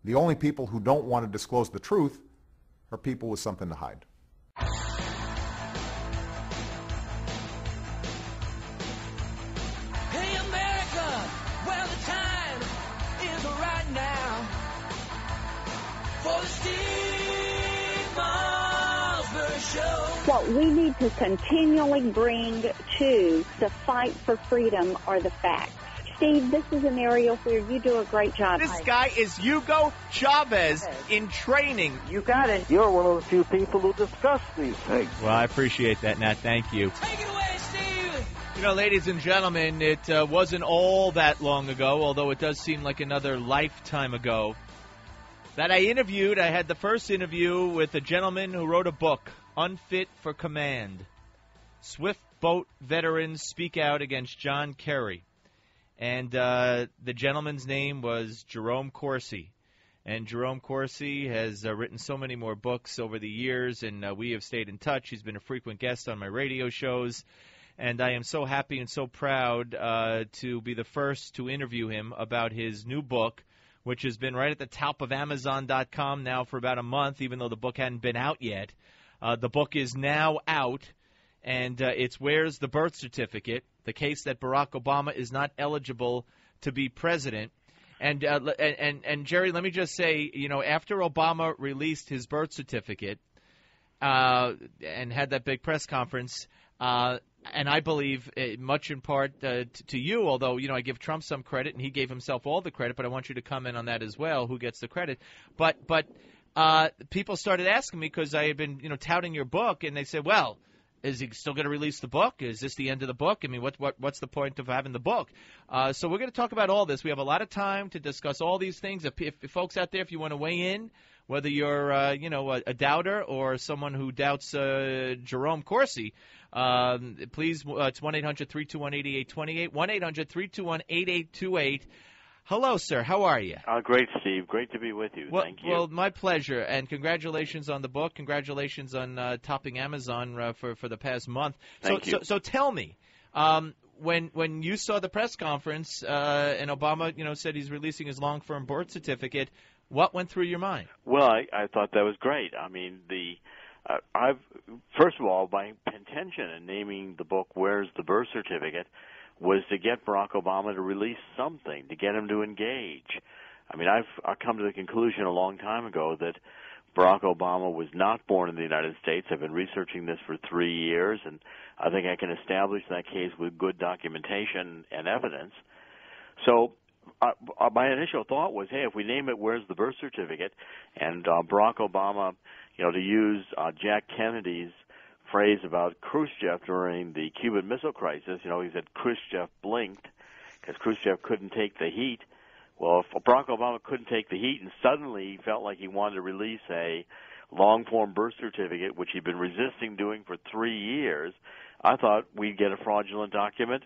The only people who don't want to disclose the truth are people with something to hide. Hey America, well the time is right now for the Steve Malsbury Show. What we need to continually bring to the fight for freedom are the facts. Steve, this is an area where you do a great job. This guy is Hugo Chavez in training. You got it. You're one of the few people who discuss these things. Well, I appreciate that, Nat. Thank you. Take it away, Steve. You know, ladies and gentlemen, it wasn't all that long ago, although it does seem like another lifetime ago, that I had the first interview with a gentleman who wrote a book, Unfit for Command. Swift boat veterans speak out against John Kerry. And the gentleman's name was Jerome Corsi. And Jerome Corsi has written so many more books over the years, and we have stayed in touch. He's been a frequent guest on my radio shows. And I am so happy and so proud to be the first to interview him about his new book, which has been right at the top of Amazon.com now for about a month, even though the book hadn't been out yet. The book is now out, and it's Where's the Birth Certificate? The case that Barack Obama is not eligible to be president. And Jerry, let me just say, you know, after Obama released his birth certificate and had that big press conference, and I believe much in part to you, although, you know, I give Trump some credit and he gave himself all the credit, but I want you to comment on that as well, who gets the credit. But people started asking me because I had been, you know, touting your book, and they said, well, is he still going to release the book? Is this the end of the book? I mean, what's the point of having the book? So we're going to talk about all this. We have a lot of time to discuss all these things. If folks out there, if you want to weigh in, whether you're a doubter or someone who doubts Jerome Corsi, please, it's 1-800-321-8828, 1-800-321-8828. Hello, sir. How are you? Great, Steve. Great to be with you. Thank you. Well, my pleasure, and congratulations on the book. Congratulations on topping Amazon for the past month. Thank you. So tell me, when you saw the press conference and Obama, you know, said he's releasing his long-term birth certificate, what went through your mind? Well, I thought that was great. I mean, first of all, my intention in naming the book "Where's the Birth Certificate" was to get Barack Obama to release something, to get him to engage. I mean, I've come to the conclusion a long time ago that Barack Obama was not born in the United States. I've been researching this for 3 years, and I think I can establish that case with good documentation and evidence. So my initial thought was, hey, if we name it "Where's the Birth Certificate?" and Barack Obama, you know, to use Jack Kennedy's phrase about Khrushchev during the Cuban Missile Crisis, you know, he said Khrushchev blinked because Khrushchev couldn't take the heat. Well, if Barack Obama couldn't take the heat and suddenly he felt like he wanted to release a long-form birth certificate, which he'd been resisting doing for 3 years, I thought we'd get a fraudulent document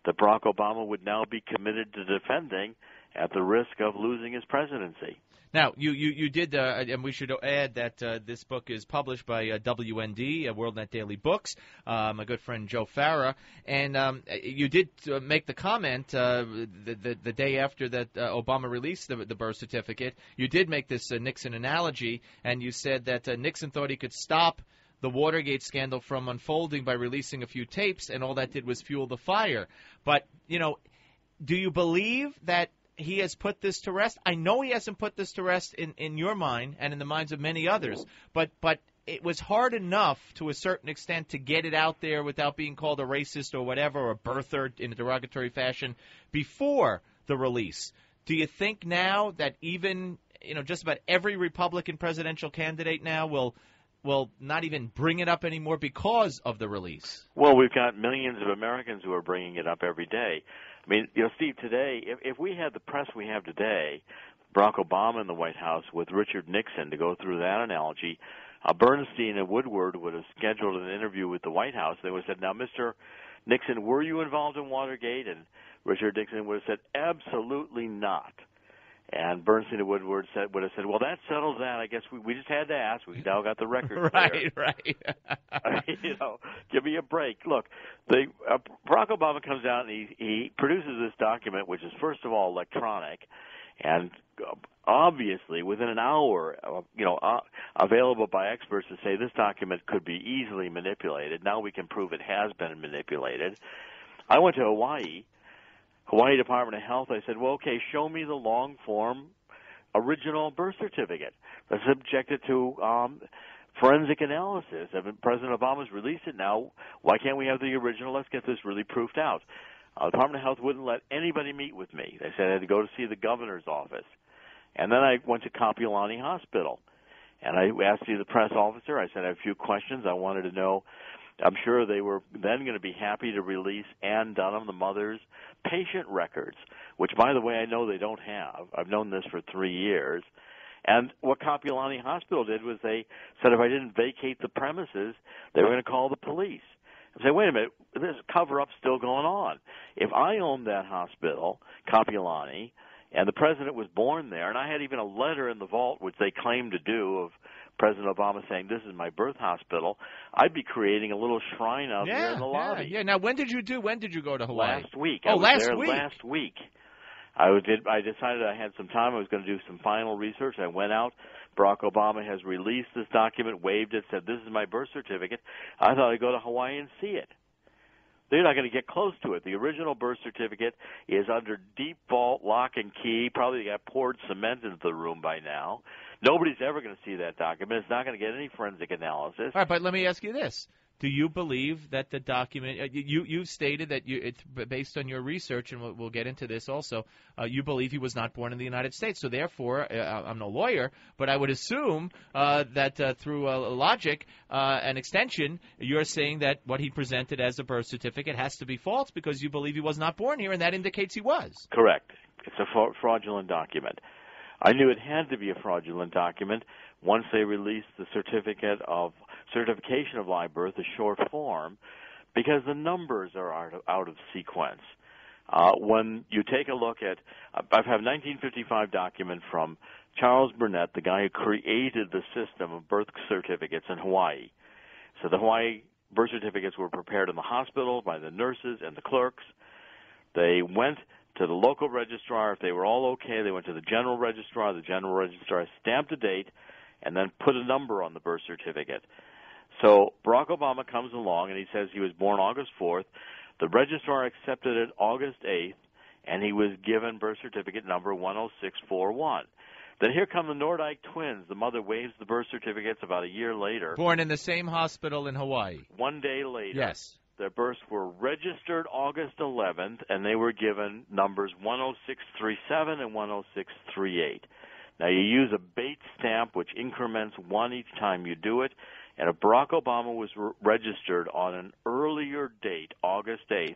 that Barack Obama would now be committed to defending at the risk of losing his presidency. Now, you did, and we should add that this book is published by WND, WorldNet Daily Books, my good friend Joe Farah, and you did make the comment the day after that Obama released the birth certificate. You did make this Nixon analogy, and you said that Nixon thought he could stop the Watergate scandal from unfolding by releasing a few tapes, and all that did was fuel the fire. But, you know, do you believe that he has put this to rest? I know he hasn't put this to rest in your mind and in the minds of many others, but it was hard enough to a certain extent to get it out there without being called a racist or whatever, or a birther in a derogatory fashion before the release. Do you think now that even, you know, just about every Republican presidential candidate now will not even bring it up anymore because of the release? Well, we've got millions of Americans who are bringing it up every day. I mean, you know, Steve, today, if we had the press we have today, Barack Obama in the White House with Richard Nixon, to go through that analogy, Bernstein and Woodward would have scheduled an interview with the White House. They would have said, now, Mr. Nixon, were you involved in Watergate? And Richard Nixon would have said, absolutely not. And Bernstein and Woodward would have said, well, that settles that. I guess we just had to ask. We now got the record clear. Right. I mean, you know, give me a break. Look, Barack Obama comes out and he produces this document, which is, first of all, electronic. And obviously within an hour, available by experts to say this document could be easily manipulated. Now we can prove it has been manipulated. I went to Hawaii Department of Health. I said, well, okay, show me the long form original birth certificate that's subjected to forensic analysis. President Obama's released it now. Why can't we have the original? Let's get this really proofed out. The Department of Health wouldn't let anybody meet with me. They said I had to go to see the governor's office. And then I went to Kapiolani Hospital, and I asked the press officer. I said I have a few questions. I wanted to know. I'm sure they were then going to be happy to release Ann Dunham, the mother's patient records, which, by the way, I know they don't have. I've known this for 3 years. And what Kapiolani Hospital did was they said if I didn't vacate the premises, they were going to call the police. I say, wait a minute, there's a cover-up still going on. If I owned that hospital, Kapiolani, and the president was born there, and I had even a letter in the vault, which they claimed to do, of President Obama saying, this is my birth hospital, I'd be creating a little shrine out there in the lobby. Yeah. Now, when did you go to Hawaii? Last week. Oh, last week. Last week. I decided I had some time. I was going to do some final research. I went out. Barack Obama has released this document, waved it, said, this is my birth certificate. I thought I'd go to Hawaii and see it. They're not going to get close to it. The original birth certificate is under deep vault, lock and key. Probably they got poured cement into the room by now. Nobody's ever going to see that document. It's not going to get any forensic analysis. All right, but let me ask you this. Do you believe that the document you stated that it's based on your research, and we'll get into this also, you believe he was not born in the United States. So therefore, I'm no lawyer, but I would assume that through logic and extension, you're saying that what he presented as a birth certificate has to be false because you believe he was not born here, and that indicates he was. Correct. It's a fraudulent document. I knew it had to be a fraudulent document once they released the certification of live birth, a short form, because the numbers are out of sequence. When you take a look at, I have a 1955 document from Charles Burnett, the guy who created the system of birth certificates in Hawaii. So the Hawaii birth certificates were prepared in the hospital by the nurses and the clerks. They went to the local registrar. If they were all okay, they went to the general registrar. The general registrar stamped a date and then put a number on the birth certificate. So Barack Obama comes along, and he says he was born August 4th. The registrar accepted it August 8th, and he was given birth certificate number 10641. Then here come the Nordyke twins. The mother waves the birth certificates about a year later. Born in the same hospital in Hawaii. 1 day later. Yes. Their births were registered August 11th, and they were given numbers 10637 and 10638. Now, you use a Bates stamp, which increments one each time you do it, and if Barack Obama was registered on an earlier date, August 8th,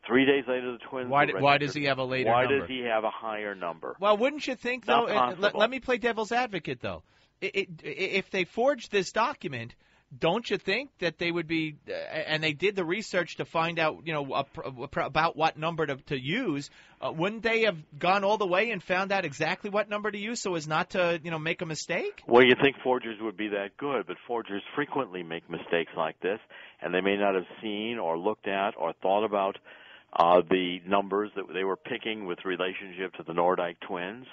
3 days later the twins were registered. Why does he have a later number? Why does he have a higher number? Well, wouldn't you think, though, Not let me play devil's advocate, though. If they forged this document, don't you think that they would be, and they did the research to find out, about what number to use, wouldn't they have gone all the way and found out exactly what number to use so as not to, make a mistake? Well, you think forgers would be that good, but forgers frequently make mistakes like this, and they may not have seen or looked at or thought about the numbers that they were picking with relationship to the Nordyke twins.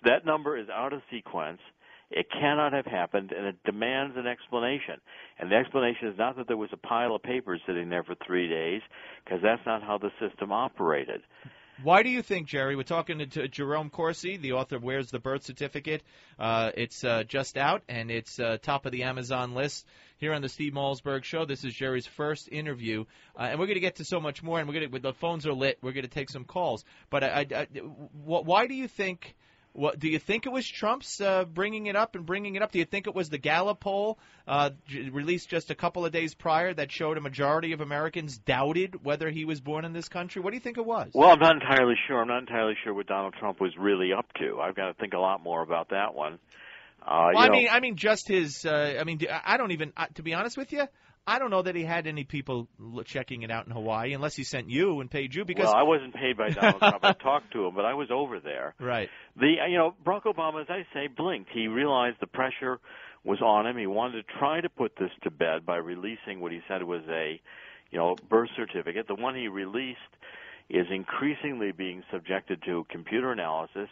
That number is out of sequence. It cannot have happened, and it demands an explanation. And the explanation is not that there was a pile of papers sitting there for 3 days, because that's not how the system operated. Why do you think, Jerry, we're talking to Jerome Corsi, the author of Where's the Birth Certificate? It's just out, and it's top of the Amazon list here on the Steve Malzberg Show. This is Jerry's first interview, and we're going to get to so much more, and the phones are lit. We're going to take some calls. But why do you think... do you think it was Trump's bringing it up? Do you think it was the Gallup poll released just a couple of days prior that showed a majority of Americans doubted whether he was born in this country? What do you think it was? Well, I'm not entirely sure. I'm not entirely sure what Donald Trump was really up to. I've got to think a lot more about that one. I mean, just his. I don't even. To be honest with you, I don't know that he had any people checking it out in Hawaii unless he sent you and paid you. Because I wasn't paid by Donald Trump. I talked to him, but I was over there. Right. Barack Obama, as I say, blinked. He realized the pressure was on him. He wanted to try to put this to bed by releasing what he said was a, birth certificate. The one he released is increasingly being subjected to computer analysis.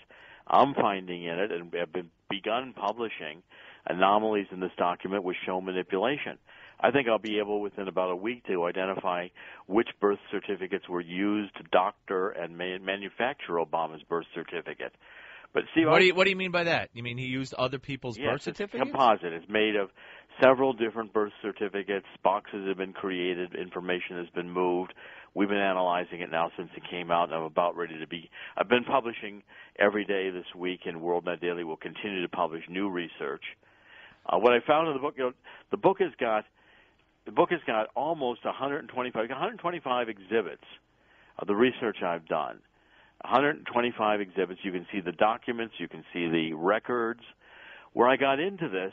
I'm finding in it and have begun publishing anomalies in this document which show manipulation. I think I'll be able within about a week to identify which birth certificates were used to doctor and manufacture Obama's birth certificate. But Steve, what do you mean by that? You mean he used other people's birth certificates? It's composite. It's made of several different birth certificates. Boxes have been created. Information has been moved. We've been analyzing it now since it came out, and I'm about ready to be. I've been publishing every day this week, and WorldNet Daily will continue to publish new research. What I found in the book, the book has got almost 125 exhibits of the research I've done. 125 exhibits. You can see the documents. You can see the records. Where I got into this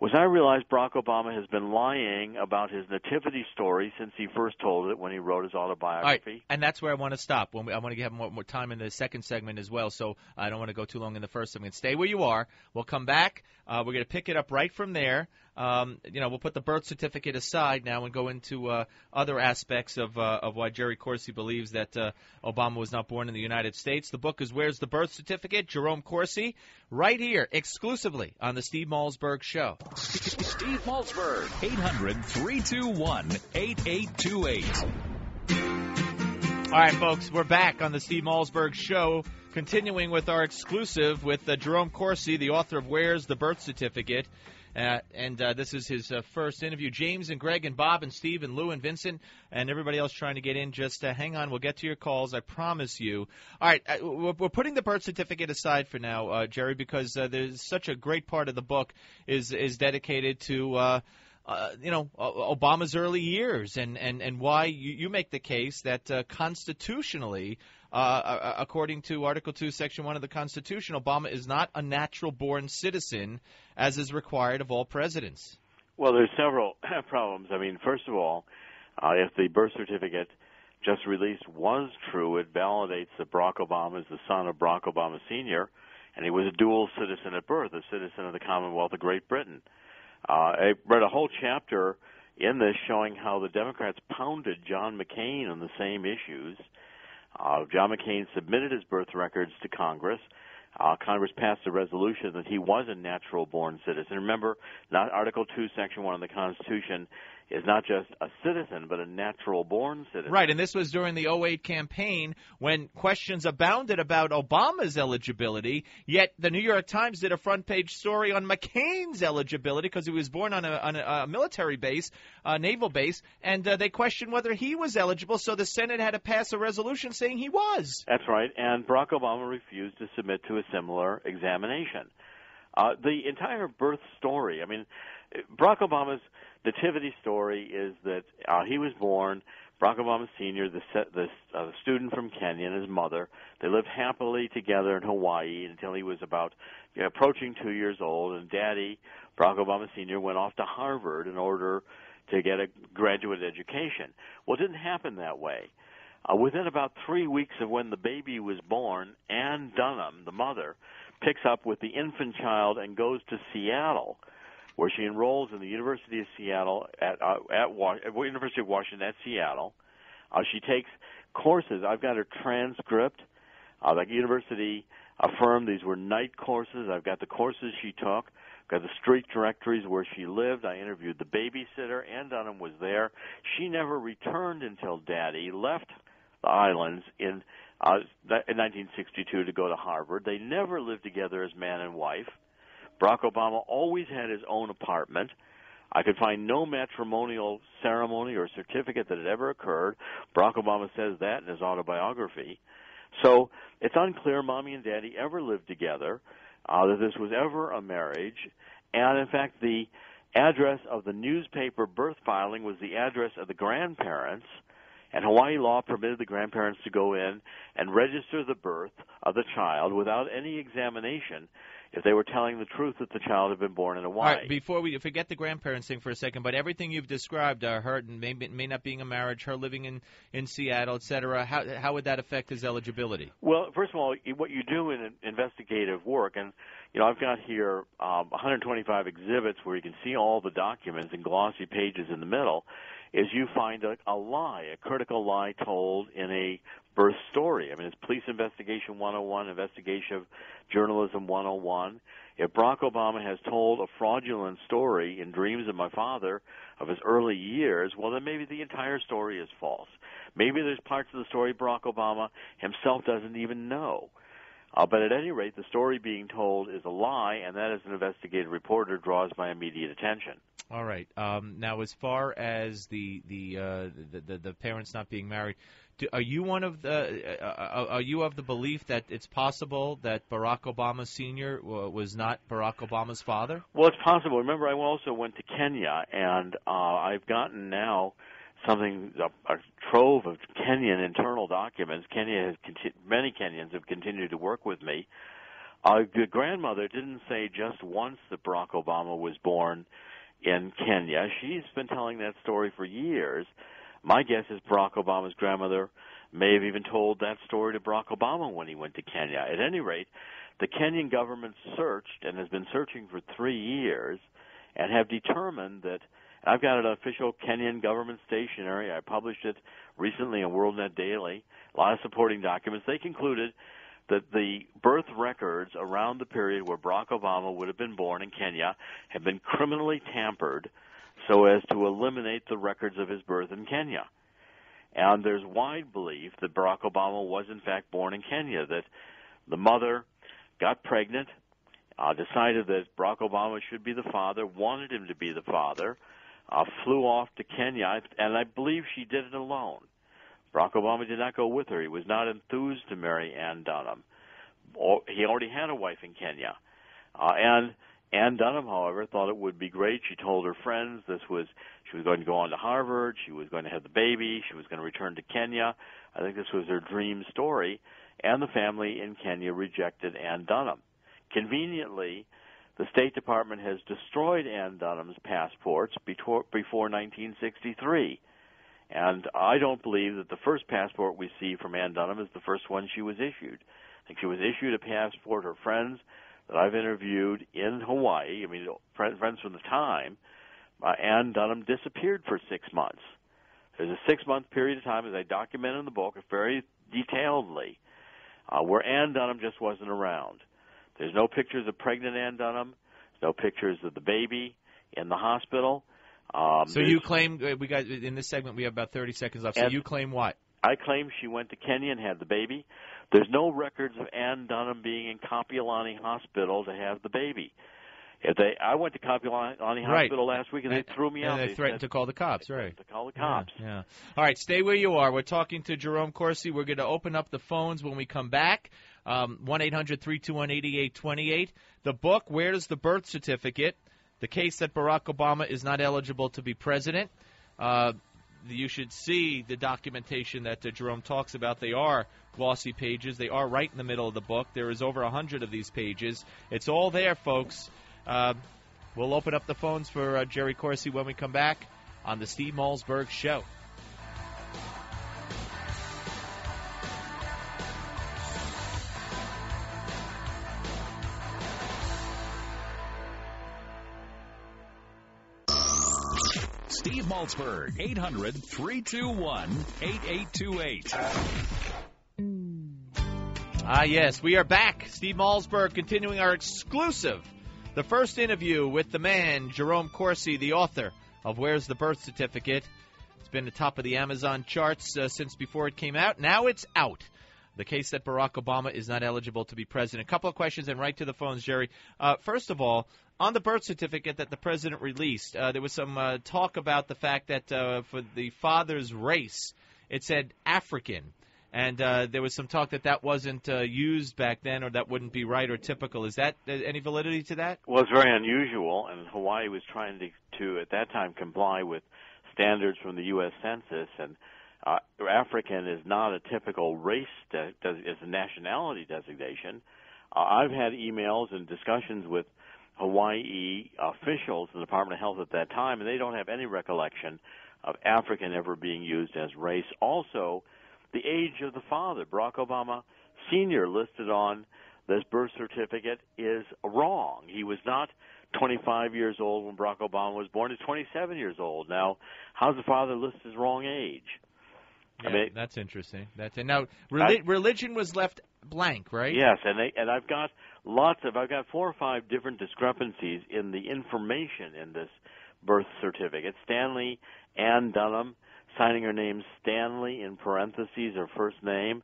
was I realized Barack Obama has been lying about his nativity story since he first told it when he wrote his autobiography. All right, and that's where I want to stop. I want to have more time in the second segment as well, so I don't want to go too long in the first segment. Stay where you are. We'll come back. We're going to pick it up right from there. We'll put the birth certificate aside now and go into other aspects of why Jerry Corsi believes that Obama was not born in the United States. The book is Where's the Birth Certificate? Jerome Corsi, right here, exclusively on the Steve Malzberg Show. Steve Malzberg, 800-321-8828. All right, folks, we're back on the Steve Malzberg Show, continuing with our exclusive with Jerome Corsi, the author of Where's the Birth Certificate? This is his first interview. James and Greg and Bob and Steve and Lou and Vincent and everybody else trying to get in, just hang on. We'll get to your calls, I promise you. All right, we're putting the birth certificate aside for now, Jerry, because there's such a great part of the book is dedicated to Obama's early years and why you make the case that constitutionally, according to Article 2, Section 1 of the Constitution, Obama is not a natural-born citizen, as is required of all presidents. Well, there's several problems. I mean, first of all, if the birth certificate just released was true, it validates that Barack Obama is the son of Barack Obama Sr., and he was a dual citizen at birth, a citizen of the Commonwealth of Great Britain. I read a whole chapter in this showing how the Democrats pounded John McCain on the same issues. John McCain submitted his birth records to Congress. Congress passed a resolution that he was a natural-born citizen. Remember, not Article 2, Section 1 of the Constitution is not just a citizen, but a natural-born citizen. Right, and this was during the 2008 campaign when questions abounded about Obama's eligibility, yet the New York Times did a front-page story on McCain's eligibility because he was born on a military base, naval base, and they questioned whether he was eligible, so the Senate had to pass a resolution saying he was. That's right, and Barack Obama refused to submit to a similar examination. The entire birth story, I mean, Barack Obama's nativity story is that he was born, Barack Obama Sr., the student from Kenya, and his mother. They lived happily together in Hawaii until he was about approaching 2 years old, and Daddy, Barack Obama Sr., went off to Harvard in order to get a graduate education. Well, it didn't happen that way. Within about 3 weeks of when the baby was born, Ann Dunham, the mother, picks up with the infant child and goes to Seattle, where she enrolls in the University of Seattle at University of Washington at Seattle. She takes courses. I've got her transcript. The university affirmed these were night courses. I've got the courses she took. I've got the street directories where she lived. I interviewed the babysitter. Ann Dunham was there. She never returned until Daddy left the islands in 1962 to go to Harvard. They never lived together as man and wife. Barack Obama always had his own apartment. I could find no matrimonial ceremony or certificate that had ever occurred. Barack Obama says that in his autobiography. So it's unclear Mommy and Daddy ever lived together, that this was ever a marriage. And, in fact, the address of the newspaper birth filing was the address of the grandparents, and Hawaii law permitted the grandparents to go in and register the birth of the child without any examination if they were telling the truth that the child had been born in Hawaii. All right, before we forget the grandparents thing for a second, but everything you've described, her may not being a marriage, her living in Seattle, et cetera, how would that affect his eligibility? Well, first of all, what you do in investigative work, and I've got here 125 exhibits where you can see all the documents in glossy pages in the middle, is you find a lie, a critical lie told in a birth story. I mean, it's Police Investigation 101, Investigative Journalism 101. If Barack Obama has told a fraudulent story in Dreams of My Father of his early years, well, then maybe the entire story is false. Maybe there's parts of the story Barack Obama himself doesn't even know. But at any rate, the story being told is a lie, and that, as an investigative reporter, draws my immediate attention. All right. Now, as far as the parents not being married, are you of the belief that it's possible that Barack Obama Sr. was not Barack Obama's father? Well, it's possible. Remember, I also went to Kenya, and I've gotten now a trove of Kenyan internal documents. Many Kenyans have continued to work with me. The grandmother didn't say just once that Barack Obama was born in Kenya. She's been telling that story for years. My guess is Barack Obama's grandmother may have even told that story to Barack Obama when he went to Kenya. At any rate, the Kenyan government searched and has been searching for 3 years and have determined that, and I've got an official Kenyan government stationery. I published it recently in WorldNet Daily, a lot of supporting documents. They concluded that the birth records around the period where Barack Obama would have been born in Kenya have been criminally tampered so as to eliminate the records of his birth in Kenya. And there's wide belief that Barack Obama was, in fact, born in Kenya, that the mother got pregnant, decided that Barack Obama should be the father, wanted him to be the father, flew off to Kenya, and I believe she did it alone. Barack Obama did not go with her. He was not enthused to marry Ann Dunham. He already had a wife in Kenya. And Ann Dunham, however, thought it would be great. She told her friends she was going to go on to Harvard, she was going to have the baby, she was going to return to Kenya. I think this was her dream story. And the family in Kenya rejected Ann Dunham. Conveniently, the State Department has destroyed Ann Dunham's passports before 1963. And I don't believe that the first passport we see from Ann Dunham is the first one she was issued. I think she was issued a passport. Her friends that I've interviewed in Hawaii, friends from the time, Ann Dunham disappeared for 6 months. There's a 6-month period of time, as I document in the book very detailedly, where Ann Dunham just wasn't around. There's no pictures of pregnant Ann Dunham. There's no pictures of the baby in the hospital. So you claim, in this segment we have about 30 seconds left, so you claim what? I claim she went to Kenya and had the baby. There's no records of Ann Dunham being in Kapiolani Hospital to have the baby. I went to Kapiolani Hospital last week and they threw me out. And they threatened to call the cops, right? To call the cops. Yeah. All right, stay where you are. We're talking to Jerome Corsi. We're going to open up the phones when we come back. 1-800-321-8828. The book, Where Does the Birth Certificate? The case that Barack Obama is not eligible to be president. You should see the documentation that Jerome talks about. They are glossy pages. They are right in the middle of the book. There is over 100 of these pages. It's all there, folks. We'll open up the phones for Jerry Corsi when we come back on the Steve Malzberg Show. Steve Malzberg, 800-321-8828. Yes, we are back. Steve Malzberg continuing our exclusive, the first interview with the man, Jerome Corsi, the author of Where's the Birth Certificate. It's been the top of the Amazon charts since before it came out. Now it's out. The case that Barack Obama is not eligible to be president. A couple of questions and right to the phones, Jerry. First of all, on the birth certificate that the president released, there was some talk about the fact that for the father's race, it said African. And there was some talk that wasn't used back then, or that wouldn't be right or typical. Is that any validity to that? Well, it's very unusual, and Hawaii was trying to at that time comply with standards from the U.S. Census, and African is not a typical race, it's a nationality designation. I've had emails and discussions with Hawaii officials in the Department of Health at that time, and they don't have any recollection of African ever being used as race. Also, the age of the father, Barack Obama Sr., listed on this birth certificate is wrong. He was not 25 years old when Barack Obama was born. He's 27 years old. Now, how's the father listed his wrong age? Yeah, I mean, that's interesting. Now I- religion was left blank, right? Yes, and I've got I've got 4 or 5 different discrepancies in the information in this birth certificate. Stanley Ann Dunham signing her name Stanley in parentheses, her first name.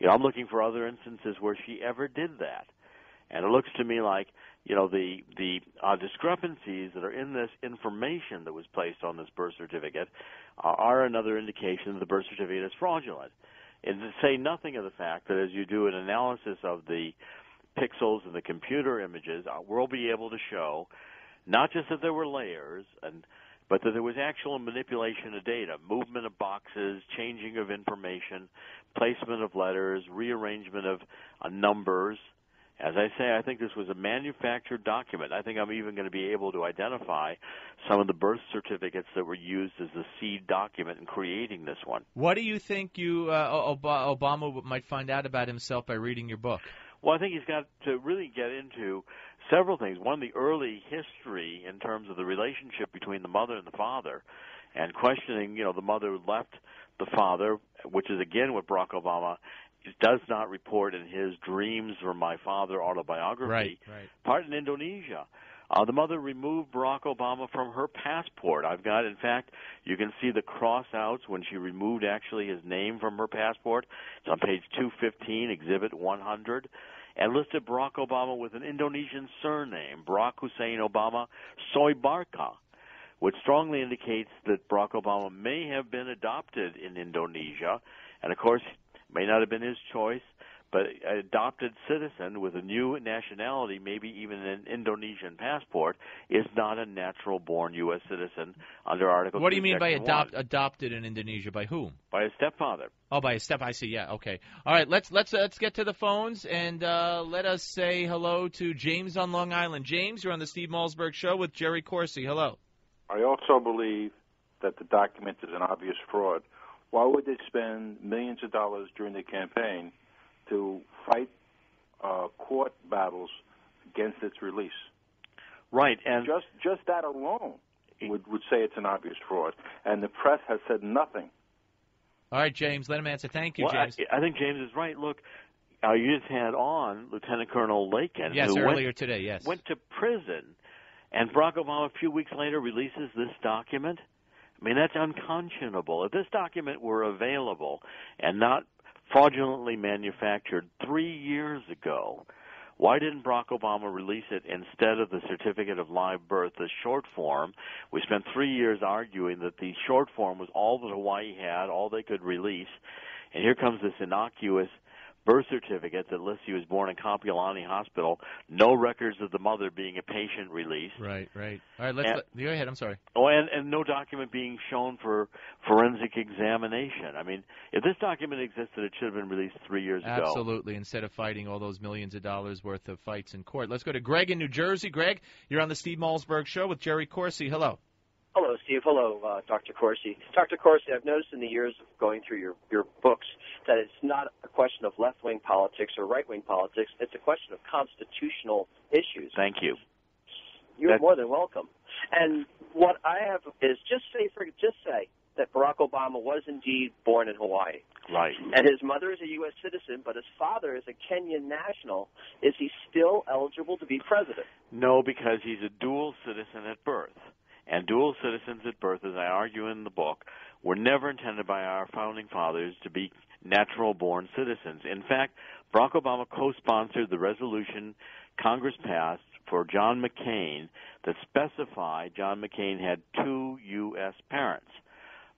I'm looking for other instances where she ever did that, and it looks to me like the discrepancies that are in this information that was placed on this birth certificate are another indication that the birth certificate is fraudulent. And to say nothing of the fact that as you do an analysis of the pixels and the computer images, we'll be able to show not just that there were layers, but that there was actual manipulation of data, movement of boxes, changing of information, placement of letters, rearrangement of numbers. As I say, I think this was a manufactured document. I think I'm even going to be able to identify some of the birth certificates that were used as the seed document in creating this one. What do you think Obama might find out about himself by reading your book? Well, I think he's got to really get into several things. One, the early history in terms of the relationship between the mother and the father, and questioning, the mother who left the father, which is, again, what Barack Obama does not report in his Dreams from My Father autobiography. Right. Part in Indonesia. The mother removed Barack Obama from her passport. In fact, you can see the cross-outs when she removed actually his name from her passport. It's on page 215, Exhibit 100, and listed Barack Obama with an Indonesian surname, Barack Hussein Obama Soebarka, which strongly indicates that Barack Obama may have been adopted in Indonesia, and of course, may not have been his choice, but an adopted citizen with a new nationality, maybe even an Indonesian passport, is not a natural-born U.S. citizen under Article 2, What do you mean by Section 1. adopted in Indonesia? By whom? By a stepfather. Oh, by a step. I see. Yeah. Okay. All right. Let's get to the phones and let us say hello to James on Long Island. James, you're on the Steve Malzberg Show with Jerry Corsi. Hello. I also believe that the document is an obvious fraud. Why would they spend millions of dollars during the campaign to fight court battles against its release? Right, and just that alone would say it's an obvious fraud, and the press has said nothing. All right, James, let him answer. Thank you, James. I think James is right. Look, you just had on Lieutenant Colonel Lakin, yes, who earlier today, yes, went to prison, and Barack Obama a few weeks later releases this document. I mean, that's unconscionable. If this document were available and not fraudulently manufactured 3 years ago, why didn't Barack Obama release it instead of the Certificate of Live Birth, the short form? We spent 3 years arguing that the short form was all that Hawaii had, all they could release. And here comes this innocuous birth certificate that lists he was born in Kapiolani Hospital, no records of the mother being a patient release. Right. All right, go ahead. I'm sorry. Oh, and no document being shown for forensic examination. I mean, if this document existed, it should have been released 3 years ago. Absolutely, instead of fighting all those millions of dollars worth of fights in court. Let's go to Greg in New Jersey. Greg, you're on the Steve Malzberg Show with Jerry Corsi. Hello. Hello, Steve. Hello, Dr. Corsi. Dr. Corsi, I've noticed in the years of going through your books that it's not a question of left-wing politics or right-wing politics. It's a question of constitutional issues. Thank you. You're more than welcome. And what I have is just say that Barack Obama was indeed born in Hawaii. Right. And his mother is a U.S. citizen, but his father is a Kenyan national. Is he still eligible to be president? No, because he's a dual citizen at birth. And dual citizens at birth, as I argue in the book, were never intended by our founding fathers to be natural-born citizens. In fact, Barack Obama co-sponsored the resolution Congress passed for John McCain that specified John McCain had 2 U.S. parents.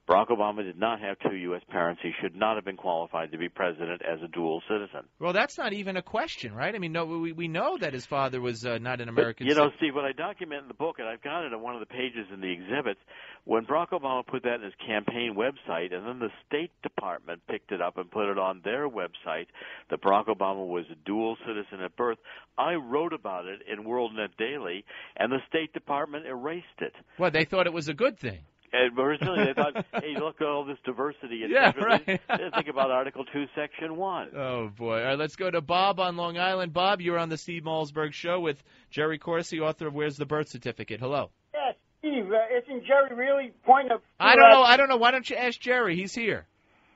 Barack Obama did not have 2 U.S. parents. He should not have been qualified to be president as a dual citizen. Well, that's not even a question, right? I mean, no, we know that his father was not an American citizen. Steve, what I document in the book, and I've got it on one of the pages in the exhibits, when Barack Obama put that in his campaign website, and then the State Department picked it up and put it on their website, that Barack Obama was a dual citizen at birth, I wrote about it in WorldNet Daily, and the State Department erased it. Well, they thought it was a good thing. And originally they thought, hey, look at all this diversity. Yeah, right. They didn't think about Article 2, Section 1. Oh, boy. All right, let's go to Bob on Long Island. Bob, you're on the Steve Malzberg Show with Jerry Corsi, author of Where's the Birth Certificate. Hello. Yes, Steve, isn't Jerry really point of... I don't know. Why don't you ask Jerry? He's here.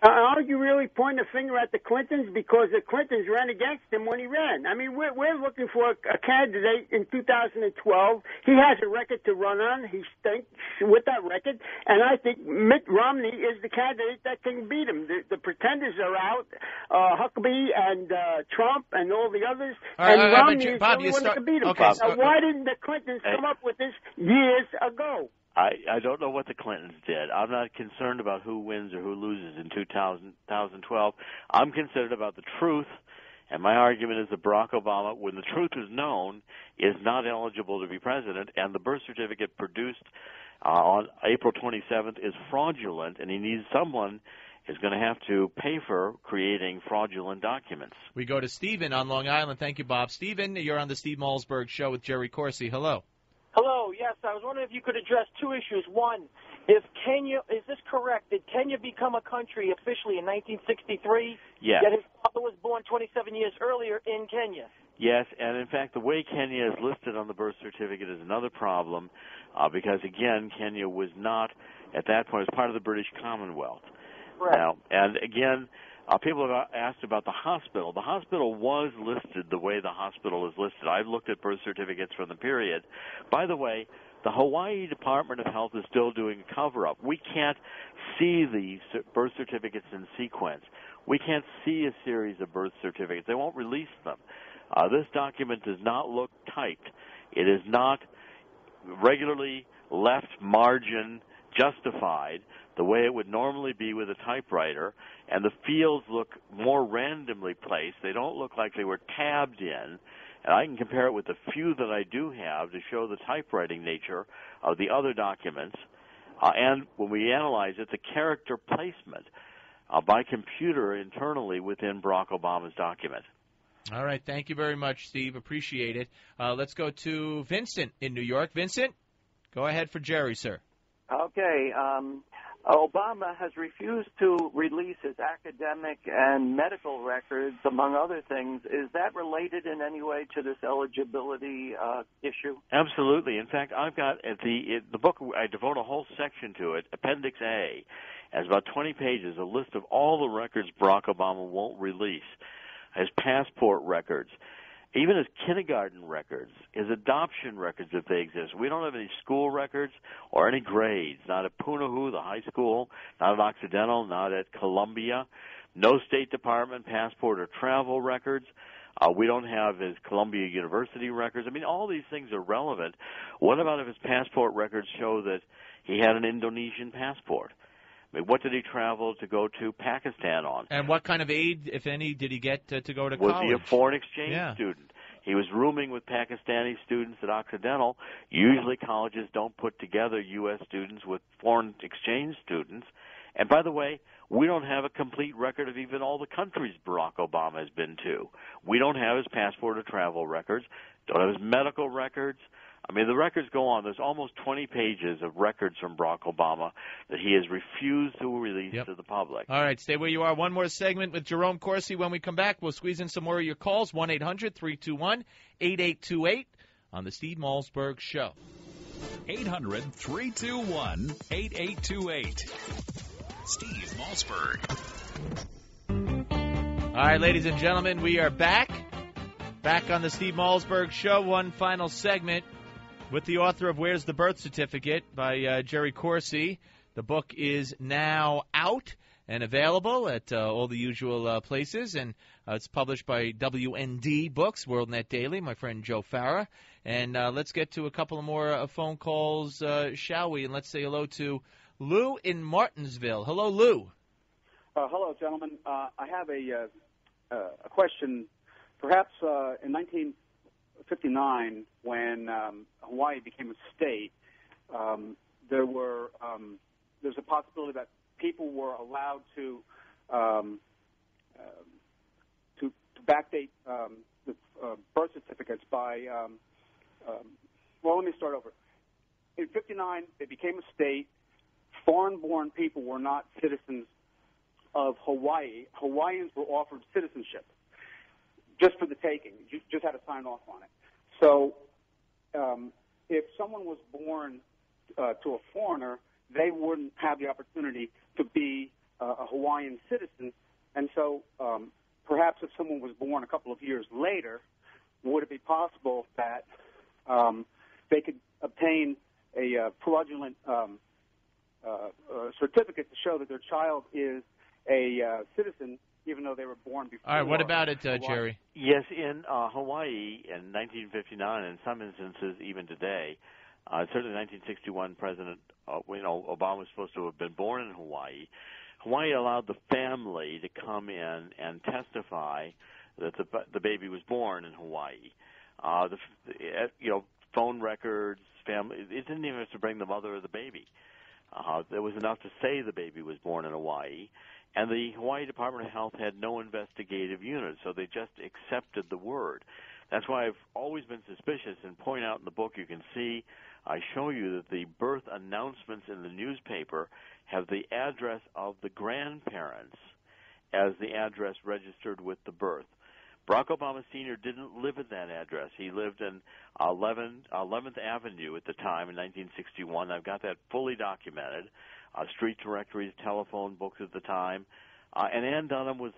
Are you really pointing a finger at the Clintons? Because the Clintons ran against him when he ran. I mean, we're looking for a candidate in 2012. He has a record to run on. He stinks with that record. And I think Mitt Romney is the candidate that can beat him. The pretenders are out, Huckabee and Trump and all the others. And Romney is the only one that can beat him. Okay, now, why didn't the Clintons come up with this years ago? I don't know what the Clintons did. I'm not concerned about who wins or who loses in 2012. I'm concerned about the truth, and my argument is that Barack Obama, when the truth is known, is not eligible to be president, and the birth certificate produced on April 27th is fraudulent, and he needs someone is going to have to pay for creating fraudulent documents. We go to Stephen on Long Island. Thank you, Bob. Stephen, you're on the Steve Malzberg Show with Jerry Corsi. Hello. Hello, yes, I was wondering if you could address two issues. One, is this correct? Did Kenya become a country officially in 1963? Yes. Yet his father was born 27 years earlier in Kenya. Yes, and in fact, the way Kenya is listed on the birth certificate is another problem because, again, Kenya was not, at that point, as part of the British Commonwealth. Right. Now, and again, people have asked about the hospital. The hospital was listed the way the hospital is listed. I've looked at birth certificates from the period. By the way, the Hawaii Department of Health is still doing a cover-up. We can't see the birth certificates in sequence. We can't see a series of birth certificates. They won't release them. This document does not look typed. It is not regularly left margin justified the way it would normally be with a typewriter, and the fields look more randomly placed. They don't look like they were tabbed in, and I can compare it with the few that I do have to show the typewriting nature of the other documents, and when we analyze it, the character placement by computer internally within Barack Obama's document. All right, thank you very much, Steve. Appreciate it. Let's go to Vincent in New York. Vincent, go ahead for Jerry, sir. Okay. Obama has refused to release his academic and medical records, among other things. Is that related in any way to this eligibility issue? Absolutely. In fact, I've got the book, I devote a whole section to it, Appendix A, has about 20 pages, a list of all the records Barack Obama won't release, his passport records, even his kindergarten records, his adoption records if they exist. We don't have any school records or any grades, not at Punahou, the high school, not at Occidental, not at Columbia, no State Department passport or travel records. We don't have his Columbia University records. I mean, all these things are relevant. What about if his passport records show that he had an Indonesian passport? I mean, what did he travel to go to Pakistan on? And what kind of aid, if any, did he get to go to Was college? he a foreign exchange student? He was rooming with Pakistani students at Occidental. Usually colleges don't put together U.S. students with foreign exchange students. And by the way, we don't have a complete record of even all the countries Barack Obama has been to. We don't have his passport or travel records, don't have his medical records. I mean, the records go on. There's almost 20 pages of records from Barack Obama that he has refused to release to the public. All right, stay where you are. One more segment with Jerome Corsi. When we come back, we'll squeeze in some more of your calls, 1-800-321-8828 on the Steve Malzberg Show. 800-321-8828. Steve Malzberg. All right, ladies and gentlemen, we are back on the Steve Malzberg Show. One final segment with the author of Where's the Birth Certificate by Jerry Corsi. The book is now out and available at all the usual places, and it's published by WND Books, WorldNet Daily, my friend Joe Farah. And let's get to a couple of more phone calls, shall we? And let's say hello to Lou in Martinsville. Hello, Lou. Hello, gentlemen. I have a question. Perhaps in 1959, when Hawaii became a state, there's a possibility that people were allowed to backdate the birth certificates by. Well, let me start over. In '59, it became a state. Foreign-born people were not citizens of Hawaii. Hawaiians were offered citizenship just for the taking. You just had to sign off on it. So if someone was born to a foreigner, they wouldn't have the opportunity to be a Hawaiian citizen. And so perhaps if someone was born a couple of years later, would it be possible that they could obtain a fraudulent certificate to show that their child is a citizen, even though they were born before? All right, what about it, Jerry? Yes, in Hawaii in 1959, in some instances even today, certainly 1961, President Obama was supposed to have been born in Hawaii. Hawaii allowed the family to come in and testify that the baby was born in Hawaii. Phone records, family. It didn't even have to bring the mother of the baby. There was enough to say the baby was born in Hawaii, and the Hawaii Department of Health had no investigative unit, so they just accepted the word. That's why I've always been suspicious, and point out in the book you can see, I show you that the birth announcements in the newspaper have the address of the grandparents as the address registered with the birth. Barack Obama Sr. didn't live at that address. He lived in 11th Avenue at the time in 1961. I've got that fully documented. Street directories, telephone books at the time. And Ann Dunham was,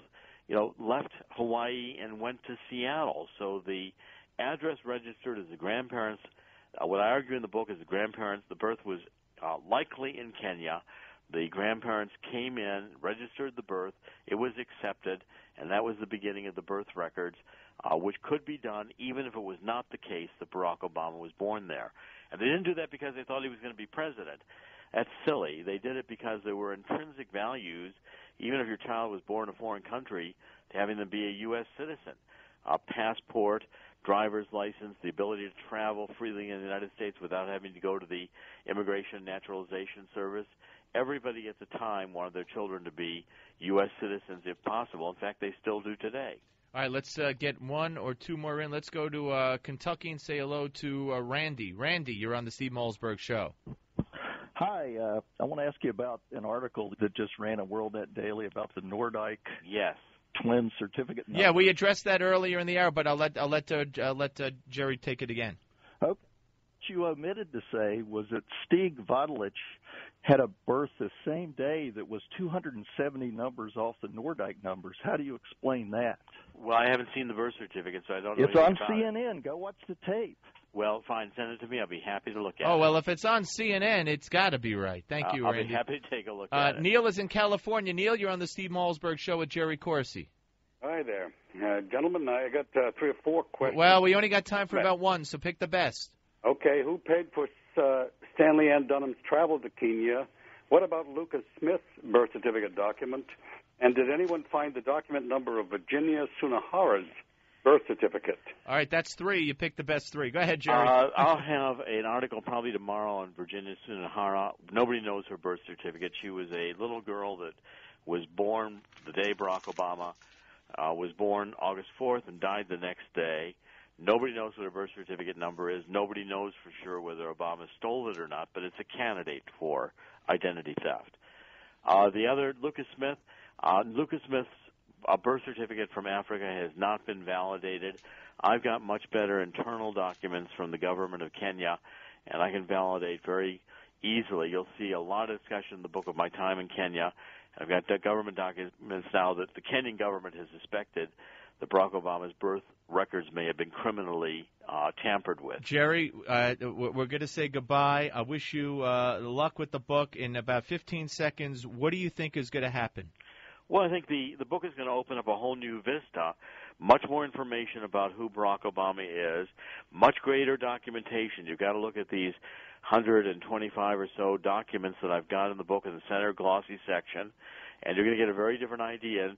left Hawaii and went to Seattle. So the address registered as the grandparents. What I argue in the book is the grandparents. The birth was likely in Kenya. The grandparents came in, registered the birth. It was accepted, and that was the beginning of the birth records, which could be done even if it was not the case that Barack Obama was born there. And they didn't do that because they thought he was going to be president. That's silly. They did it because there were intrinsic values, even if your child was born in a foreign country, to having them be a U.S. citizen. A passport, driver's license, the ability to travel freely in the United States without having to go to the Immigration and Naturalization Service. Everybody at the time wanted their children to be U.S. citizens if possible. In fact, they still do today. All right, let's get one or two more in. Let's go to Kentucky and say hello to Randy. Randy, you're on the Steve Malzberg Show. Hi, I want to ask you about an article that just ran on WorldNet Daily about the Nordyke twin certificate number. Yeah, we addressed that earlier in the hour, but I'll let Jerry take it again. Okay. What you omitted to say was that Stig Vodlich had a birth the same day that was 270 numbers off the Nordyke numbers. How do you explain that? Well, I haven't seen the birth certificate, so I don't know. It's on about CNN. Go watch the tape. Well, fine. Send it to me. I'll be happy to look at it. Oh, well, if it's on CNN, it's got to be right. Thank you, I'll Randy. be happy to take a look at it. Neil is in California. Neil, you're on the Steve Malzberg Show with Jerry Corsi. Hi there. Gentlemen, I got 3 or 4 questions. Well, we only got time for about one, so pick the best. Okay, who paid for Stanley Ann Dunham's travel to Kenya? What about Lucas Smith's birth certificate document? And did anyone find the document number of Virginia Sunahara's birth certificate? All right, that's 3. You pick the best 3. Go ahead, Jerry. I'll have an article probably tomorrow on Virginia Sunahara. Nobody knows her birth certificate. She was a little girl that was born the day Barack Obama was born, August 4th, and died the next day. Nobody knows what her birth certificate number is. Nobody knows for sure whether Obama stole it or not, but it's a candidate for identity theft. The other, Lucas Smith's birth certificate from Africa has not been validated. I've got much better internal documents from the government of Kenya, and I can validate very easily. You'll see a lot of discussion in the book of my time in Kenya. I've got government documents now that the Kenyan government has suspected that Barack Obama's birth records may have been criminally tampered with. Jerry, we're going to say goodbye. I wish you luck with the book. In about 15 seconds, what do you think is going to happen? Well, I think the book is going to open up a whole new vista, much more information about who Barack Obama is, much greater documentation. You've got to look at these 125 or so documents that I've got in the book in the center glossy section, and you're going to get a very different idea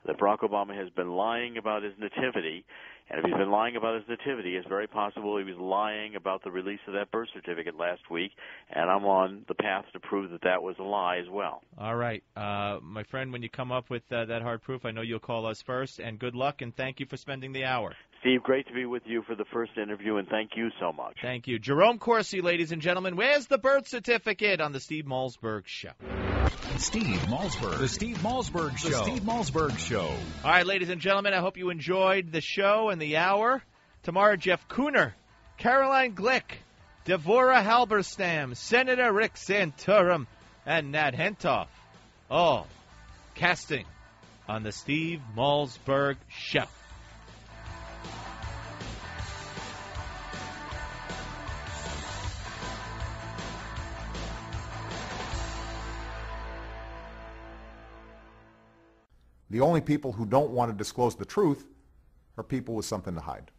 that Barack Obama has been lying about his nativity. And if he's been lying about his nativity, it's very possible he was lying about the release of that birth certificate last week, and I'm on the path to prove that that was a lie as well. All right. My friend, when you come up with that hard proof, I know you'll call us first, and good luck, and thank you for spending the hour. Steve, great to be with you for the first interview, and thank you so much. Thank you. Jerome Corsi, ladies and gentlemen. Where's the birth certificate on the Steve Malzberg Show? Steve Malzberg. The Steve Malzberg Show. The Steve Malzberg Show. All right, ladies and gentlemen, I hope you enjoyed the show and the hour. Tomorrow, Jeff Kuhner, Caroline Glick, Devorah Halberstam, Senator Rick Santorum, and Nat Hentoff. All broadcasting on the Steve Malzberg Show. The only people who don't want to disclose the truth are people with something to hide.